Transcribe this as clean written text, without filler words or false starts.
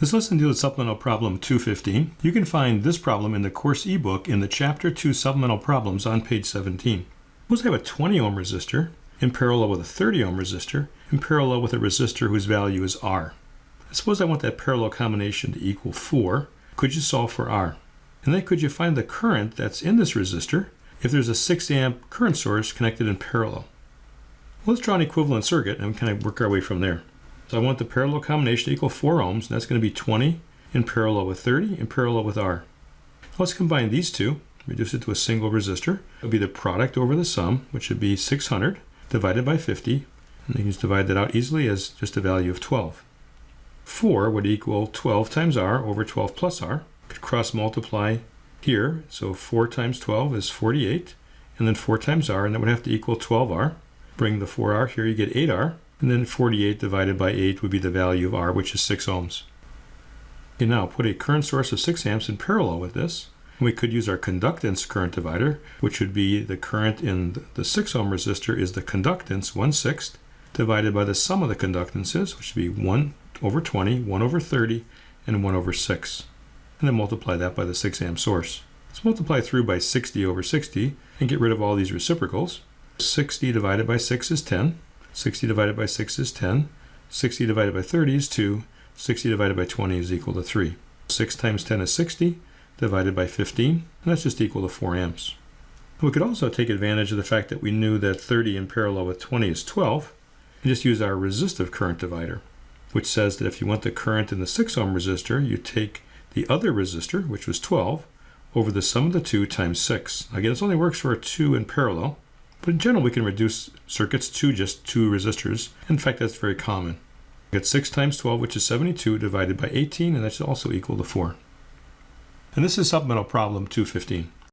This lesson deals with supplemental problem 215. You can find this problem in the course ebook in the Chapter 2 Supplemental Problems on page 17. Suppose I have a 20 ohm resistor in parallel with a 30 ohm resistor in parallel with a resistor whose value is R. Suppose I want that parallel combination to equal 4. Could you solve for R? And then could you find the current that's in this resistor if there's a 6 amp current source connected in parallel? Well, let's draw an equivalent circuit and kind of work our way from there. So I want the parallel combination to equal 4 ohms, and that's going to be 20 in parallel with 30 in parallel with R. Let's combine these two, reduce it to a single resistor. It'll be the product over the sum, which would be 600 divided by 50, and you can just divide that out easily as just a value of 12. 4 would equal 12 times R over 12 plus R. Could cross multiply here, so 4 times 12 is 48, and then 4 times R, and that would have to equal 12R. Bring the 4R here, you get 8R. And then 48 divided by 8 would be the value of R, which is 6 ohms. Okay, now put a current source of 6 amps in parallel with this. And we could use our conductance current divider, which would be the current in the 6 ohm resistor is the conductance, 1/6, divided by the sum of the conductances, which would be 1 over 20, 1 over 30, and 1 over 6. And then multiply that by the 6 amp source. Let's multiply through by 60 over 60 and get rid of all these reciprocals. 60 divided by 6 is 10. 60 divided by 6 is 10. 60 divided by 30 is 2. 60 divided by 20 is equal to 3. 6 times 10 is 60 divided by 15, and that's just equal to 4 amps. We could also take advantage of the fact that we knew that 30 in parallel with 20 is 12, and just use our resistive current divider, which says that if you want the current in the 6 ohm resistor, you take the other resistor, which was 12, over the sum of the two times 6. Again, this only works for a 2 in parallel. But in general, we can reduce circuits to just 2 resistors. In fact, that's very common. We get 6 times 12, which is 72, divided by 18, and that's also equal to 4. And this is supplemental problem 215.